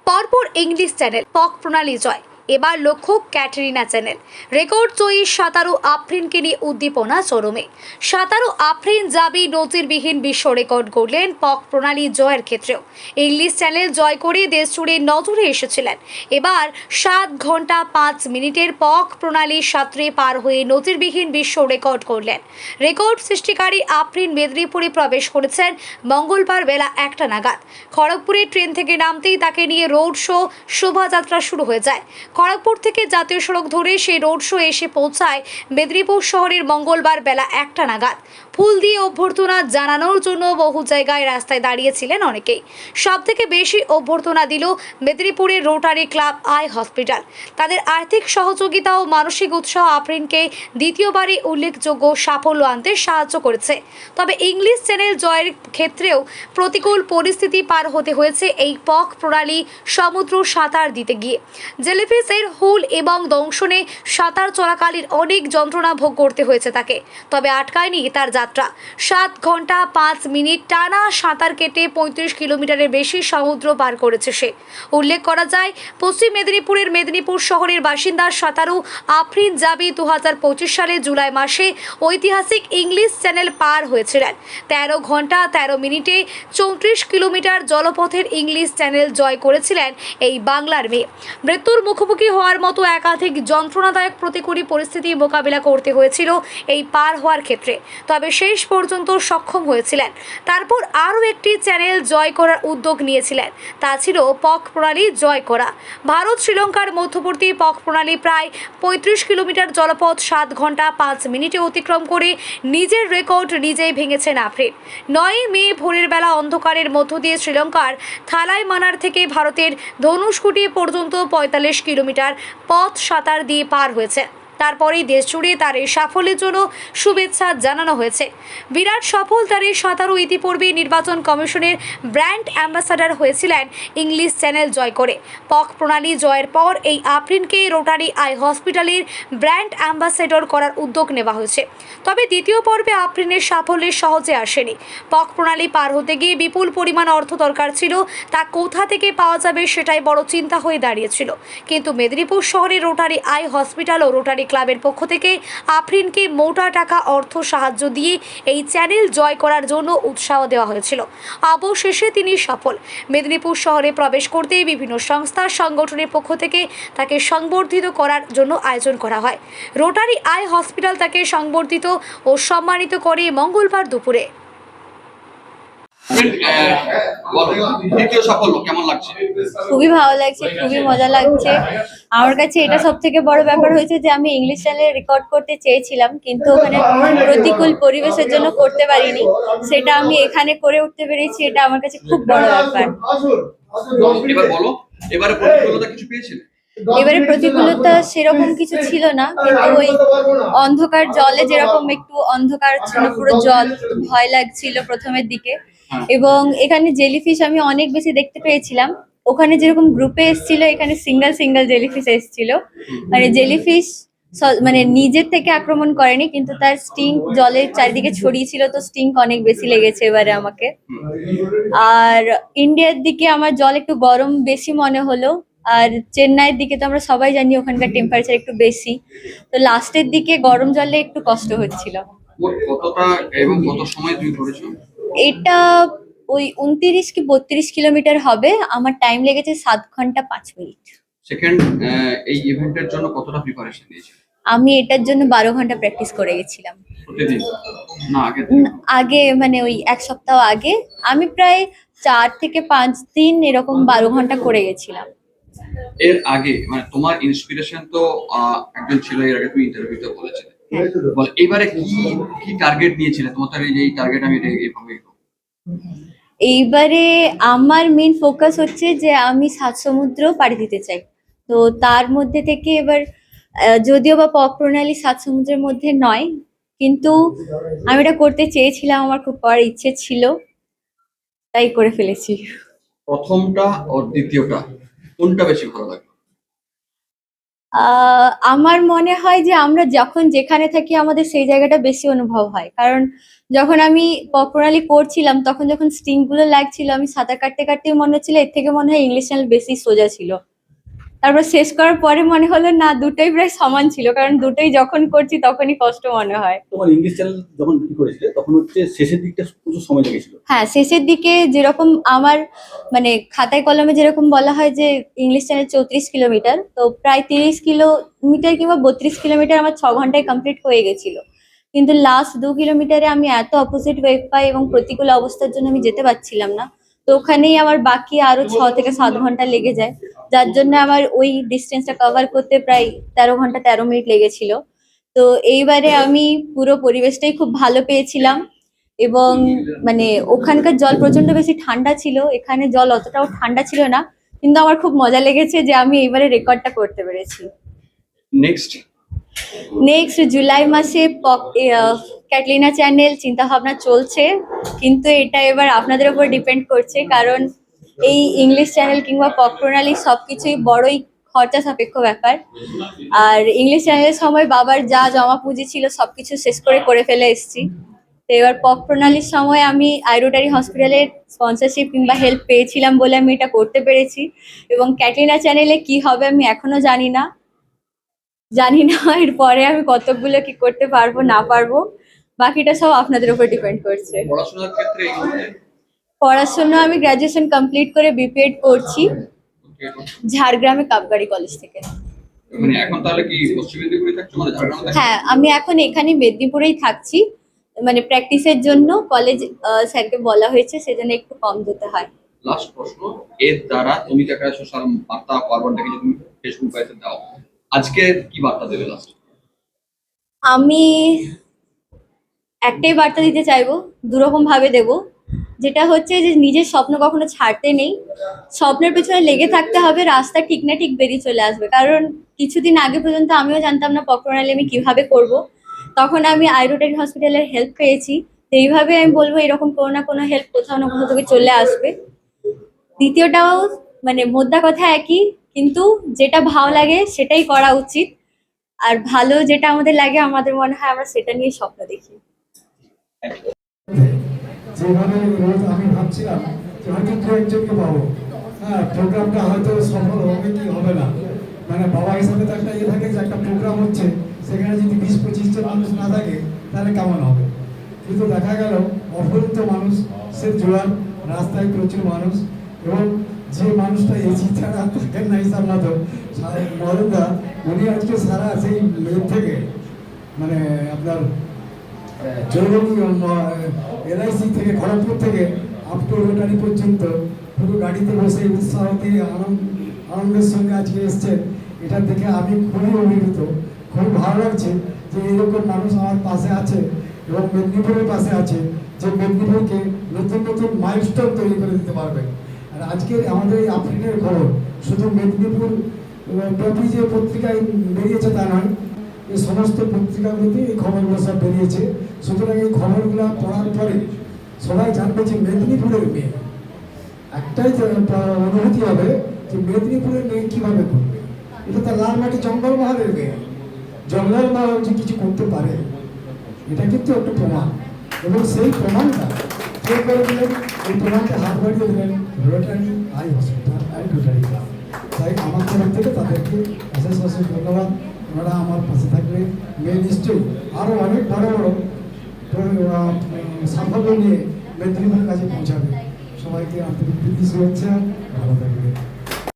পরপর English channel পক প্রণালী জয়। এবার লক্ষ্য ক্যাটরিনা চ্যানেল। রেকর্ড জয়ী 17 আফরিনকে নিয়ে উদ্দীপনা চরমে। 17 আফরিন জাবি নজিরবিহীন বিশ্ব রেকর্ড গড়লেন পক প্রণালী জয়ের ক্ষেত্রেও। ইংলিশ চ্যানেল জয় করে দেশ জুড়ে নজরে এসেছিলেন। এবার 7 ঘন্টা 5 মিনিটের পক প্রণালী সাঁতরে পার হয়ে নজিরবিহীন বিশ্ব রেকর্ড করলেন। রেকর্ড সৃষ্টিকারী আফরিন মেদিনীপুরে প্রবেশ করেছেন মঙ্গলবার বেলা 1টা নাগাদ। খড়গপুরে ট্রেন থেকে নামতেই তাকে নিয়ে রোড শো শোভাযাত্রা শুরু হয়ে যায়। খড়গপুর থেকে জাতীয় সড়ক ধরে সেই রোড শো এসে পৌঁছায় মেদিনীপুর শহরের মঙ্গলবার বেলা 1টা নাগাদ। ফুল দিয়ে অভ্যর্থনা জানানোর জন্য বহু জায়গায় রাস্তায় দাঁড়িয়েছিলেন অনেকেই। সবথেকে বেশি অভ্যর্থনা দিল মেদিনীপুরের রোটারি ক্লাব আই হসপিটাল। তাদের আর্থিক সহযোগিতা ও মানসিক উৎসাহ আফরিনকে দ্বিতীয়বারই উল্লেখযোগ্য সাফল্য আনতে সাহায্য করেছে। তবে ইংলিশ চ্যানেল জয়ের ক্ষেত্রেও প্রতিকূল পরিস্থিতি পার হতে হয়েছে এই পক প্রণালী সমুদ্র সাঁতার দিতে গিয়ে। জেলিফিশের হুল এবং দংশনে সাঁতার চলাকালীন অনেক যন্ত্রণা ভোগ করতে হয়েছে তাকে। তবে আটকায়নি তার যাত্রা। 7 ঘন্টা 5 মিনিট টানা সাঁতার কেটে 35 কিলোমিটারের বেশি সমুদ্র পার করেছে সে। উল্লেখ করা যায়, পশ্চিম মেদিনীপুরের মেদিনীপুর শহরের বাসিন্দা সাঁতারু আফরিন জাবি 2025 সালে জুলাই মাসে ঐতিহাসিক ইংলিশ চ্যানেল পার হয়েছিলেন। 13 ঘন্টা 13 মিনিটে 34 কিলোমিটার জলপথের ইংলিশ চ্যানেল জয় করেছিলেন এই বাংলার মেয়ে। মৃত্যুর মুখোমুখি হওয়ার মতো একাধিক যন্ত্রণাদায়ক প্রতিকূল পরিস্থিতি মোকাবিলা করতে হয়েছিল এই পার হওয়ার ক্ষেত্রে। তবে শেষ পর্যন্ত সক্ষম হয়েছিলেন। তারপর আরও একটি চ্যানেল জয় করার উদ্যোগ নিয়েছিলেন, তা ছিল পক প্রণালী জয় করা। ভারত শ্রীলঙ্কার মধ্যবর্তী পক প্রণালী প্রায় 35 কিলোমিটার জলপথ 7 ঘন্টা 5 মিনিটে অতিক্রম করে নিজের রেকর্ড নিজেই ভেঙেছেন আফরিন। 9 মে ভোরের বেলা অন্ধকারের মধ্য দিয়ে শ্রীলঙ্কার থালাইমানার থেকে ভারতের ধনুষকুটি পর্যন্ত 45 কিলোমিটার পথ সাঁতার দিয়ে পার হয়েছে। তারপরেই দেশ জুড়ে তার এই সাফল্যের জন্য শুভেচ্ছা জানানো হয়েছে। বিরাট সফল তার এই সাঁতারু ইতিপূর্বে নির্বাচন কমিশনের ব্র্যান্ড অ্যাম্বাসাডার হয়েছিলেন ইংলিশ চ্যানেল জয় করে। পক প্রণালী জয়ের পর এই আফরিনকে রোটারি আই হসপিটালের ব্র্যান্ড অ্যাম্বাসাডর করার উদ্যোগ নেওয়া হয়েছে। তবে দ্বিতীয় পর্বে আফরিনের সাফল্যের সহজে আসেনি। পক প্রণালী পার হতে গিয়ে বিপুল পরিমাণ অর্থ দরকার ছিল, তা কোথা থেকে পাওয়া যাবে সেটাই বড় চিন্তা হয়ে দাঁড়িয়েছিল। কিন্তু মেদিনীপুর শহরের রোটারি আই হসপিটাল ও রোটারি ক্লাবের পক্ষ থেকে আফরিনকে মোটা টাকা অর্থ সাহায্য দিয়ে এই চ্যানেল জয় করার জন্য উৎসাহ দেওয়া হয়েছিল। অবশেষে তিনি সফল। মেদিনীপুর শহরে প্রবেশ করতেই বিভিন্ন সংস্থা সংগঠনের পক্ষ থেকে তাকে সংবর্ধিত করার জন্য আয়োজন করা হয়। রোটারি আই হসপিটাল তাকে সংবর্ধিত ও সম্মানিত করে মঙ্গলবার দুপুরে। দ্বিতীয় সাফল্য কেমন লাগছে? খুবই ভালো লাগছে, খুবই মজা লাগছে। আমার কাছে এটা সব থেকে বড় ব্যাপার হয়েছে যে আমি ইংলিশ চ্যানেলে রেকর্ড করতে চেয়েছিলাম, কিন্তু ওখানে প্রতিকূল পরিবেশের জন্য করতে পারিনি। সেটা আমি এখানে করে উঠতে পেরেছি, এটা আমার কাছে খুব বড় ব্যাপার। এবার বলো, এবারে প্রতিকূলতা কিছু পেয়েছিলে? এবারে প্রতিকূলতা সেরকম কিছু ছিল না, কিন্তু ওই অন্ধকার জলে যেরকম একটু অন্ধকার ছিল, পুরো জল, ভয় লাগছিল প্রথমের দিকে। এবং এখানে জেলিফিশ আমি অনেক বেশি দেখতে পেয়েছিলাম। ওখানে যেরকম গ্রুপে এসেছিল, এখানে সিঙ্গেল সিঙ্গেল জেলিফিশ এসেছিল। মানে জেলিফিশ মানে নিজের থেকে আক্রমণ করেনি, কিন্তু তার স্টিং জলের চারিদিকে ছড়িয়েছিল, তো স্টিং অনেক বেশি লেগেছে এবারে আমাকে। আর ইন্ডিয়ার দিকে আমার জল একটু গরম বেশি মনে হলো। আর চেন্নাইয়ের দিকে তো আমরা সবাই জানি ওখানকার টেম্পারেচার একটু বেশি, তো লাস্টের দিকে গরম জলে একটু কষ্ট হচ্ছিল। কতটা এবং কত সময় তুমি করেছো? এটা ওই 29 কি 32 কিলোমিটার হবে। আমার টাইম লেগেছে 7 ঘন্টা 5 মিনিট। সেকেন্ড এই ইভেন্টের জন্য কতটা প্রিপারেশন নিয়েছো? আমি এটার জন্য 12 ঘন্টা প্র্যাকটিস করে গেছিলাম। প্রতিদিন না আগে মানে ওই এক সপ্তাহ আগে আমি প্রায় 4 থেকে 5 দিন এরকম 12 ঘন্টা করে গেছিলাম। এর আগে মানে তোমার ইন্সপিরেশন তো একজন ছিল, এর আগে তুমি ইন্টারভিউতে বলেছিলে। বল এবারে কি কি টার্গেট নিয়েছিলে তোমার? এই টার্গেট আমি এইভাবে এইবারে আমার মেইন ফোকাস হচ্ছে যে আমি 7 সমুদ্র পাড়ি দিতে চাই। তো তার মধ্যে থেকে এবার যদিও বা পক প্রণালী 7 সমুদ্রের মধ্যে নয়, কিন্তু আমি এটা করতে চেয়েছিলাম, আমার খুব করার ইচ্ছে ছিল, তাই করে ফেলেছি। প্রথমটা আর দ্বিতীয়টা কোনটা বেশি ভালো লাগলো? আমার মনে হয় যে আমরা যখন যেখানে থাকি আমাদের সেই জায়গাটা বেশি অনুভব হয়, কারণ যখন আমি প্রণালী করছিলাম তখন যখন স্টিং গুলো লাগছিল আমি সাঁতার কাটতে কাটতেই মনে হচ্ছিল এর থেকে মনে হয় ইংলিশ চ্যানেল বেশি সোজা ছিল। তারপর শেষ করার পরে মনে হলো না, দুটোই প্রায় সমান ছিল, কারণ দুটোই যখন করছি তখনই কষ্ট মনে হয়। তোমার ইংলিশ চ্যানেল যখন কি করেছিলে তখন হচ্ছে শেষের দিকটা প্রচুর সময় লেগেছিল। হ্যাঁ, শেষের দিকে যেরকম আমার মানে খাতায় কলমে যেরকম বলা হয় যে ইংলিশ চ্যানেল 34 কিলোমিটার, তো প্রায় 30 কিলোমিটার কিংবা 32 কিলোমিটার আমার 6 ঘন্টায় কমপ্লিট হয়ে গেছিল। কিন্তু লাস্ট 2 কিলোমিটারে আমি এত অপোজিট ওয়েভ পাই এবং প্রতিকূল অবস্থার জন্য আমি যেতে পারছিলাম না। তো ওখানেই আমার বাকি আরো 6 থেকে 7 ঘন্টা লেগে যায়, যার জন্য আমার ওই ডিস্টেন্সটা কভার করতে প্রায় 13 ঘন্টা 13 মিনিট লেগেছিল। তো এইবারে আমি পুরো পরিবেশটাই খুব ভালো পেয়েছিলাম এবং মানে ওখানকার জল প্রচন্ড বেশি ঠান্ডা ছিল, এখানে জল অতটাও ঠান্ডা ছিল না, কিন্তু আমার খুব মজা লেগেছে যে আমি এইবারে রেকর্ডটা করতে পেরেছি। নেক্সট জুলাই মাসে ক্যাটলিনা চ্যানেল চিন্তা ভাবনা চলছে, কিন্তু এটা এবার আপনাদের উপর ডিপেন্ড করছে, কারণ এই ইংলিশ চ্যানেল কিংবা পক প্রণালী সবকিছুই বড়ই খরচা সাপেক্ষ ব্যাপার। আর ইংলিশ চ্যানেলের সময় বাবার যা জমা পুঁজি ছিল সবকিছু শেষ করে ফেলে এসেছি। তো এবার পক প্রণালীর সময় আমি আইরোটারি হসপিটালের স্পন্সরশিপ কিংবা হেল্প পেয়েছিলাম বলে আমি এটা করতে পেরেছি, এবং ক্যাটলিনা চ্যানেলে কি হবে আমি এখনো জানি না এরপরে আমি কতগুলো কি করতে পারবো না পারবো, বাকিটা সব আপনাদের উপর ডিপেন্ড করছে। পড়াশোনার ক্ষেত্রে এই মুহূর্তে পড়াশোনা আমি গ্রাজুয়েশন কমপ্লিট করে বিপিএড করছি ঝাড়গ্রামে কাপগাড়ি কলেজ থেকে। মানে এখন তাহলে কি পশ্চিম মেদিনীপুরে থাকছো, মানে ঝাড়গ্রামে থাকছো? হ্যাঁ, আমি এখন এখানে মেদিনীপুরেই থাকছি, মানে প্র্যাকটিসের জন্য কলেজ স্যারকে বলা হয়েছে, সেজন্য একটু কম যেতে হয়। লাস্ট প্রশ্ন, এর দ্বারা তুমি তো একটা সোশ্যাল বার্তা পারবনটাকে যে তুমি ফেসবুক পেজে দাও, আজকে কি বার্তা দেবে লাস্ট? আমি একটাই বার্তা দিতে চাইবো, দুরকম ভাবে দেব। যেটা হচ্ছে যে নিজের স্বপ্ন কখনো ছাড়তে নেই, স্বপ্নের পেছনে লেগে থাকতে হবে, রাস্তা ঠিক না ঠিক বেরিয়ে চলে আসবে। কারণ কিছুদিন আগে পর্যন্ত আমিও জানতাম না পক প্রণালী আমি কিভাবে করব, তখন আমি আইরোটারি হসপিটালের হেল্প পেয়েছি। তো এইভাবে আমি বলবো এরকম কোনো না কোনো হেল্প কোথাও না কোথাও থেকে চলে আসবে। দ্বিতীয়টাও মানে মোদ্দা কথা একই, কিন্তু যেটা ভালো লাগে সেটাই করা উচিত, আর ভালো যেটা আমাদের লাগে আমাদের মনে হয় আমরা সেটা নিয়ে স্বপ্ন দেখি। যেভাবে রোজ আমি ভাবছিলাম যে হয়তো দু একজনকে পাবো, হ্যাঁ প্রোগ্রামটা হয়তো সফল হবে কি হবে না, মানে বাবা হিসাবে তো একটা ইয়ে থাকে যে একটা প্রোগ্রাম হচ্ছে সেখানে যদি 20-25 জন মানুষ না থাকে তাহলে কেমন হবে। কিন্তু দেখা গেল অপরিত মানুষ সে জোয়ার, রাস্তায় প্রচুর মানুষ, এবং যে মানুষটা এসি ছাড়া থাকেন না হিসাব মতো মদনদা, উনি আজকে সারা সেই লেন থেকে মানে আপনার এলআইসি থেকে খড়গপুর থেকে আপ টু রোটারি পর্যন্ত পুরো গাড়িতে বসে উৎসাহ দিয়ে আনন্দের সঙ্গে আজকে এসছেন। এটা দেখে আমি খুবই অভিভূত, খুবই ভালো লাগছে যে এরকম মানুষ আমার পাশে আছে এবং মেদিনীপুরের পাশে আছে, যে মেদিনীপুরকে নতুন নতুন মাইলস্টোন তৈরি করে দিতে পারবে। আর আজকের আমাদের এই আফ্রিনের খবর শুধু মেদিনীপুর ব্যাপী যে পত্রিকায় বেরিয়েছে তা নয়, এই সমস্ত পত্রিকাগুলোতে এই খবরগুলো সব বেরিয়েছে। সুতরাং এই খবরগুলো পড়ার পরে সবাই জানবে যে মেদিনীপুরের মেয়ে, একটাই অনুভূতি হবে যে মেদিনীপুরের মেয়ে কীভাবে করবে। এটা তো লাল মাটি জঙ্গলমহলের মেয়ে, জঙ্গলমহল যে কিছু করতে পারে এটা কিন্তু একটা প্রমাণ, এবং সেই প্রমাণটা কে করে দিলেন, এই প্রমাণটা হাত বাড়িয়ে দিলেন rotary eye hospital and rotary club. তাই আমার তরফ থেকে তাদেরকে অশেষ অশেষ ধন্যবাদ। ওরা আমার পাশে থাকবে, মেয়ে নিশ্চয়ই আরও অনেক বড় বড় সাফল্য নিয়ে মেদিনীপুরের কাছে পৌঁছাবে। সবাইকে আন্তরিক প্রীতি শুভেচ্ছা, ভালো থাকবে।